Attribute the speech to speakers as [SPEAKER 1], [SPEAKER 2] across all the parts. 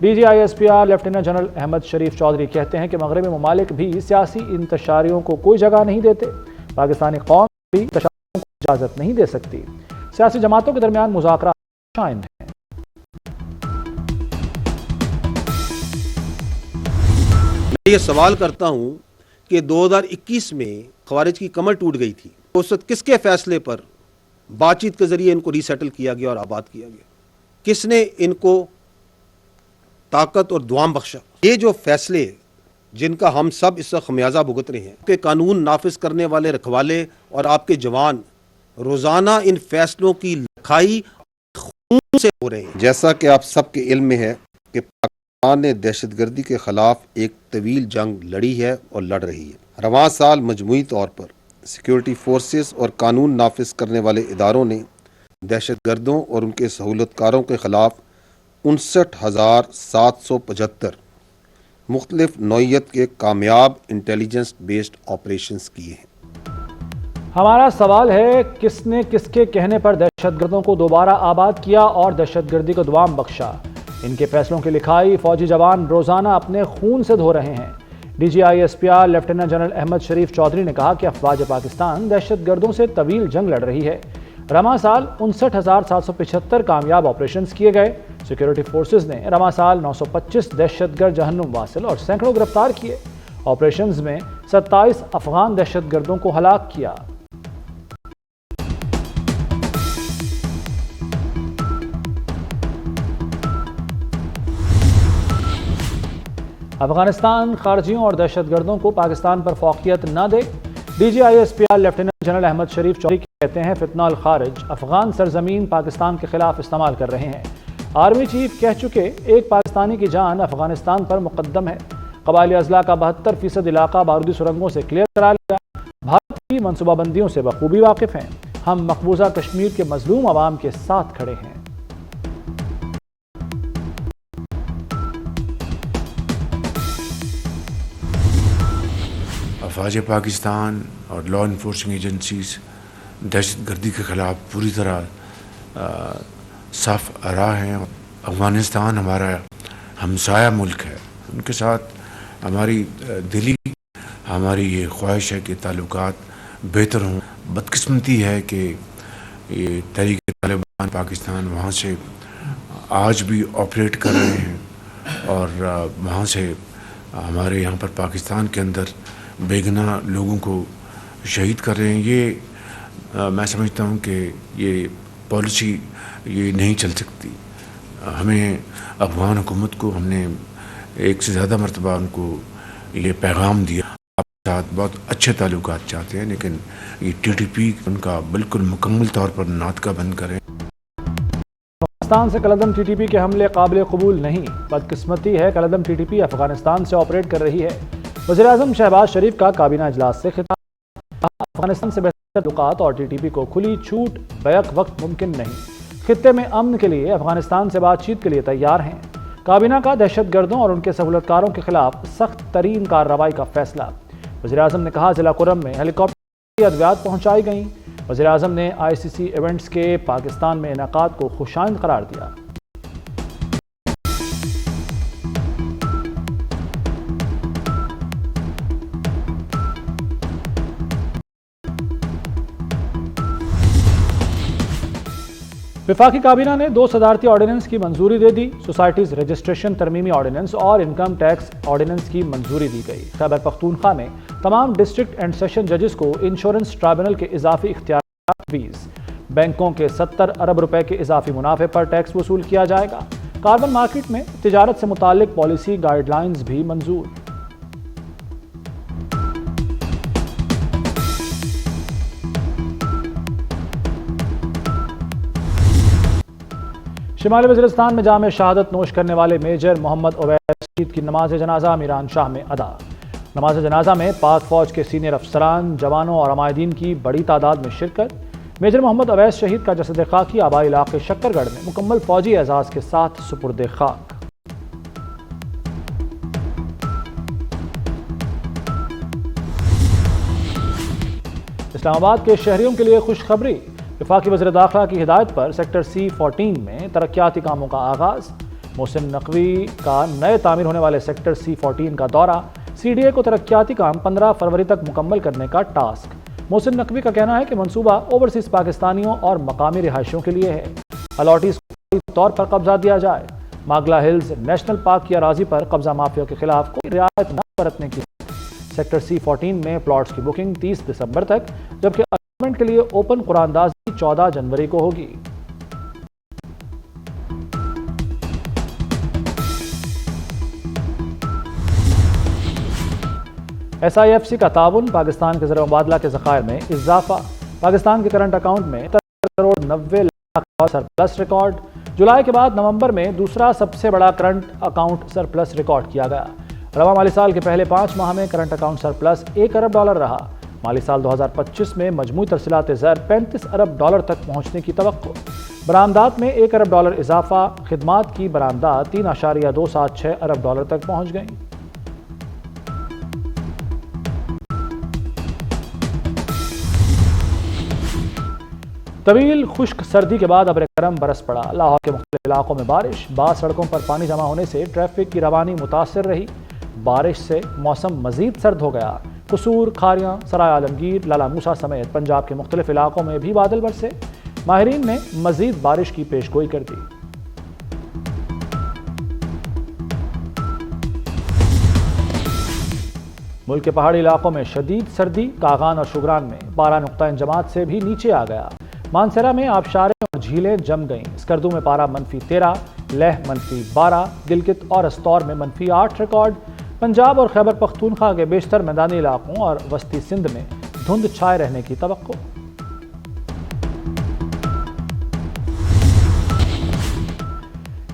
[SPEAKER 1] D G I S P R lieutenant general Ahmed Sharif Chaudhry کہتے ہیں کہ مغربی ممالک بھی سیاسی انتشاریوں کو کوئی جگہ نہیں دیتے، پاکستانی قوم بھی تشدد کو اجازت نہیں دے سکتی، سیاسی جماعتوں کے درمیان مذاکرات قائم ہیں۔
[SPEAKER 2] میں یہ سوال کرتا ہوں کہ 2021 میں خوارج کی کمر ٹوٹ گئی تھی، اس وقت کس کے فیصلے پر بات چیت کے ذریعے ان کو ری سیٹل کیا گیا اور آباد کیا گیا؟ کس نے ان کو طاقت اور دوام بخشا؟ یہ جو فیصلے جن کا ہم سب اس وقت خمیازہ بھگت رہے ہیں کہ قانون نافذ کرنے والے رکھوالے اور آپ کے جوان روزانہ ان فیصلوں کی لکھائی خون سے ہو رہے ہیں۔ جیسا کہ آپ سب کے علم میں ہے کہ پاکستان نے دہشت گردی کے خلاف ایک طویل جنگ لڑی ہے اور لڑ رہی ہے۔ رواں سال مجموعی طور پر سیکیورٹی فورسز اور قانون نافذ کرنے والے اداروں نے دہشت گردوں اور ان کے سہولت کاروں کے خلاف 59,775 مختلف نوعیت کے کامیاب انٹیلیجنس بیسڈ آپریشنز کیے ہیں۔
[SPEAKER 1] ہمارا سوال ہے، کس نے کس کے کہنے پر دہشت گردوں کو دوبارہ آباد کیا اور دہشت گردی کو دوام بخشا؟ ان کے فیصلوں کی لکھائی فوجی جوان روزانہ اپنے خون سے دھو رہے ہیں۔ D G I S P R lieutenant general Ahmed Sharif Chaudhry نے کہا کہ افواج پاکستان دہشت گردوں سے طویل جنگ لڑ رہی ہے۔ رواں سال 59,775 کامیاب آپریشنز کیے گئے۔ سیکیورٹی فورسز نے رواں سال 925 دہشت گرد جہنم واصل اور سینکڑوں گرفتار کیے۔ آپریشنز میں 27 افغان دہشت گردوں کو ہلاک کیا۔ افغانستان خارجیوں اور دہشت گردوں کو پاکستان پر فوقیت نہ دے۔ D G I S P R lieutenant general Ahmed Sharif Chaudhry کہتے ہیں فتنہ الخارج افغان سرزمین پاکستان کے خلاف استعمال کر رہے ہیں۔ آرمی چیف کہہ چکے ایک پاکستانی کی جان افغانستان پر مقدم ہے۔ قبائلی اضلاع کا 72% علاقہ بارودی سرنگوں سے کلیئر کرا لیا۔ بھارت کی منصوبہ بندیوں سے بخوبی واقف ہیں۔ ہم مقبوضہ کشمیر کے مظلوم عوام کے ساتھ کھڑے ہیں۔
[SPEAKER 3] افواج پاکستان اور لا انفورسنگ ایجنسیز دہشت گردی کے خلاف پوری طرح صاف راہ ہیں۔ افغانستان ہمارا ہمسایہ ملک ہے، ان کے ساتھ ہماری دلی ہماری یہ خواہش ہے کہ تعلقات بہتر ہوں۔ بدقسمتی ہے کہ یہ تحریک طالبان پاکستان وہاں سے آج بھی آپریٹ کر رہے ہیں اور وہاں سے ہمارے یہاں پر پاکستان کے اندر بے گناہ لوگوں کو شہید کر رہے ہیں۔ یہ میں سمجھتا ہوں کہ یہ پالیسی یہ نہیں چل سکتی۔ ہمیں افغان حکومت کو ہم نے ایک سے زیادہ مرتبہ ان کو یہ پیغام دیا، آپ کے ساتھ بہت اچھے تعلقات چاہتے ہیں، لیکن یہ ٹی ٹی پی ان کا بالکل مکمل طور پر ناطقہ بند کریں۔
[SPEAKER 1] پاکستان سے کالعدم ٹی ٹی پی کے حملے قابل قبول نہیں۔ بدقسمتی ہے کالعدم ٹی ٹی پی افغانستان سے آپریٹ کر رہی ہے۔ وزیراعظم شہباز شریف کا کابینہ اجلاس سے خطاب، افغانستان سے بہتر تعلقات اور ٹی ٹی پی کو کھلی چھوٹ بیک وقت ممکن نہیں۔ خطے میں امن کے لیے افغانستان سے بات چیت کے لیے تیار ہیں۔ کابینہ کا دہشت گردوں اور ان کے سہولت کاروں کے خلاف سخت ترین کارروائی کا فیصلہ۔ وزیراعظم نے کہا ضلع کرم میں ہیلی کاپٹر ادویات پہنچائی گئیں۔ وزیراعظم نے آئی سی سی ایونٹس کے پاکستان میں انعقاد کو خوشائند قرار دیا۔ وفاقی کابینہ نے 2 صدارتی آرڈیننس کی منظوری دے دی۔ سوسائٹیز رجسٹریشن ترمیمی آرڈیننس اور انکم ٹیکس آرڈیننس کی منظوری دی گئی۔ خیبر پختونخوا میں تمام ڈسٹرکٹ اینڈ سیشن ججز کو انشورنس ٹرائبونل کے اضافی اختیارات تجویز۔ بینکوں کے 70 ارب روپے کے اضافی منافع پر ٹیکس وصول کیا جائے گا۔ کاربن مارکیٹ میں تجارت سے متعلق پالیسی گائیڈ لائنز بھی منظور۔ شمالی وزیرستان میں جامع شہادت نوش کرنے والے میجر محمد اویس شہید کی نماز جنازہ میران شاہ میں ادا۔ نماز جنازہ میں پاک فوج کے سینئر افسران، جوانوں اور عمائدین کی بڑی تعداد میں شرکت۔ میجر محمد اویس شہید کا جسد خاکی آبائی علاقے شکر گڑھ میں مکمل فوجی اعزاز کے ساتھ سپرد خاک۔ اسلام آباد کے شہریوں کے لیے خوشخبری۔ وفاقی وزیر داخلہ کی ہدایت پر سیکٹر C14 میں ترقیاتی کاموں کا آغاز۔ محسن نقوی کا نئے تعمیر ہونے والے سیکٹر C14 کا دورہ، CDA کو ترقیاتی کام 15 فروری تک مکمل کرنے کا ٹاسک۔ محسن نقوی کا کہنا ہے کہ منصوبہ اوورسیز پاکستانیوں اور مقامی رہائشیوں کے لیے ہے۔ الاٹیز کو طور پر قبضہ دیا جائے۔ ماگلا ہلز نیشنل پارک کی اراضی پر قبضہ مافیا کے خلاف کوئی رعایت نہ برتنے کی۔ سیکٹر C14 میں پلاٹس کی بکنگ 30 دسمبر تک، جبکہ الاٹمنٹ کے لیے اوپن قراردادی 14 جنوری کو ہوگی۔ SIFC کا تعاون، پاکستان کے زر مبادلہ کے ذخائر میں اضافہ۔ پاکستان کے کرنٹ اکاؤنٹ میں 70.90 سرپلس ریکارڈ۔ جولائی کے بعد نومبر میں دوسرا سب سے بڑا کرنٹ اکاؤنٹ سرپلس ریکارڈ کیا گیا۔ رواں مالی سال کے پہلے 5 ماہ میں کرنٹ اکاؤنٹ سرپلس $1 ارب رہا۔ مالی سال 2025 میں مجموعی ترسیلات زر $35 ارب تک پہنچنے کی توقع۔ برآمدات میں $1 ارب اضافہ۔ خدمات کی برآمدات $3.276 ارب تک پہنچ گئیں۔ طویل خشک سردی کے بعد ابر کرم برس پڑا۔ لاہور کے مختلف علاقوں میں بارش، بعض سڑکوں پر پانی جمع ہونے سے ٹریفک کی روانی متاثر رہی۔ بارش سے موسم مزید سرد ہو گیا۔ قصور، کھاریاں، سرائے عالمگیر، لالا موسیٰ سمیت پنجاب کے مختلف علاقوں میں بھی بادل برسے۔ ماہرین نے مزید بارش کی پیش گوئی کر دی۔ ملک کے پہاڑی علاقوں میں شدید سردی، کاغان اور شگران میں پارہ نقطہ انجماد سے بھی نیچے آ گیا۔ مانسہرہ میں آبشاریں اور جھیلیں جم گئیں۔ اسکردو میں پارہ -13، لیہ -12، گلگت اور استور میں -8 ریکارڈ۔ پنجاب اور خیبر پختونخوا کے بیشتر میدانی علاقوں اور وسطی سندھ میں دھند چھائے رہنے کی توقع۔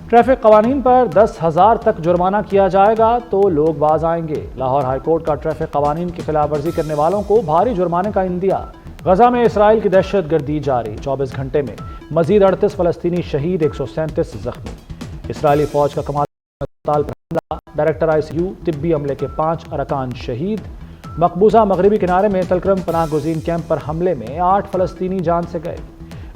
[SPEAKER 1] ٹریفک قوانین پر 10,000 تک جرمانہ کیا جائے گا تو لوگ باز آئیں گے۔ لاہور ہائی کورٹ کا ٹریفک قوانین کی خلاف ورزی کرنے والوں کو بھاری جرمانے کا عندیہ۔ غزہ میں اسرائیل کی دہشت گردی جاری، 24 گھنٹے میں مزید 38 فلسطینی شہید، 137 زخمی۔ اسرائیلی فوج کا کمانڈر اسپتال پر حملہ، ڈائریکٹر ICU طبی عملے کے 5 ارکان شہید۔ مقبوضہ مغربی کنارے میں تلکرم پناہ گزین کیمپ پر حملے میں 8 فلسطینی جان سے گئے۔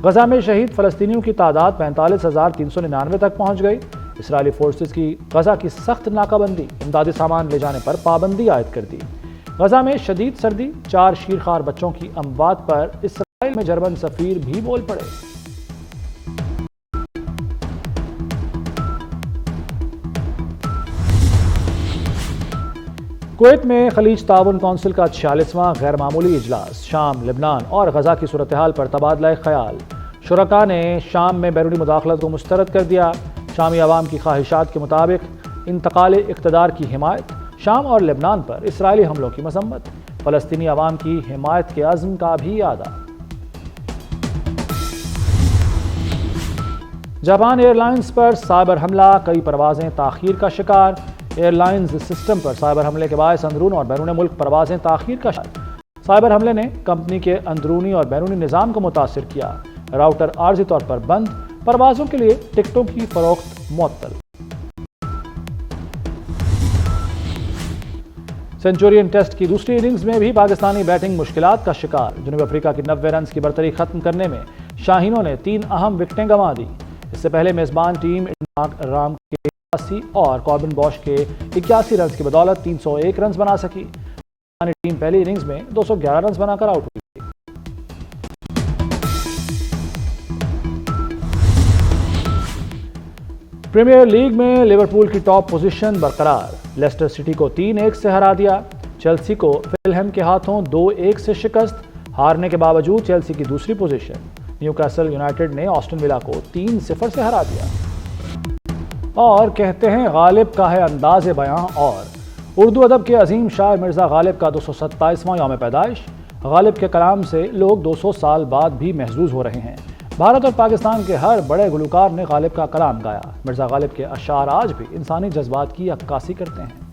[SPEAKER 1] غزہ میں شہید فلسطینیوں کی تعداد 45,399 تک پہنچ گئی۔ اسرائیلی فورسز کی غزہ کی سخت ناکہ بندی، امدادی سامان لے جانے پر پابندی عائد کر دی۔ غزہ میں شدید سردی، 4 شیرخوار بچوں کی اموات پر اسرائیل میں جرمن سفیر بھی بول پڑے۔ کویت میں خلیج تعاون کونسل کا 46واں غیر معمولی اجلاس، شام، لبنان اور غزہ کی صورتحال پر تبادلہ خیال۔ شرکاء نے شام میں بیرونی مداخلت کو مسترد کر دیا۔ شامی عوام کی خواہشات کے مطابق انتقال اقتدار کی حمایت، شام اور لبنان پر اسرائیلی حملوں کی مذمت، فلسطینی عوام کی حمایت کے عزم کا بھی اعادہ۔ جاپان ایئر لائنز پر سائبر حملہ، کئی پروازیں تاخیر کا شکار۔ ایئر لائنز سسٹم پر سائبر حملے کے باعث اندرون اور بیرون ملک پروازیں تاخیر کا شکار۔ سائبر حملے نے کمپنی کے اندرونی اور بیرونی نظام کو متاثر کیا۔ راؤٹر عارضی طور پر بند، پروازوں کے لیے ٹکٹوں کی فروخت معطل۔ سنچورین ٹیسٹ کی دوسری اننگز میں بھی پاکستانی بیٹنگ مشکلات کا شکار۔ جنوبی افریقہ کی 90 رنز کی برتری ختم کرنے میں شاہینوں نے 3 اہم وکٹیں گنوا دی۔ اس سے پہلے میزبان ٹیم مارک رام کے 80 اور کاربن باش کے 81 رنز کی بدولت 301 رنز بنا سکی۔ پاکستانی ٹیم پہلی اننگز میں 211 رنز بنا کر آؤٹ ہوئی۔ پریمیئر لیگ میں لیورپول کی ٹاپ پوزیشن برقرار، لیسٹر سٹی کو 3-1 سے ہرا دیا۔ چیلسی کو فلہم کے ہاتھوں 2-1 سے شکست، ہارنے کے باوجود چیلسی کی دوسری پوزیشن۔ نیوکاسل یونائیٹڈ نے آسٹن ولا کو 3-0 سے ہرا دیا۔ اور کہتے ہیں غالب کا ہے انداز بیاں اور اردو ادب کے عظیم شاعر مرزا غالب کا 227واں یوم پیدائش۔ غالب کے کلام سے لوگ 200 سال بعد بھی محظوظ ہو رہے ہیں۔ بھارت اور پاکستان کے ہر بڑے گلوکار نے غالب کا کلام گایا۔ مرزا غالب کے اشعار آج بھی انسانی جذبات کی عکاسی کرتے ہیں۔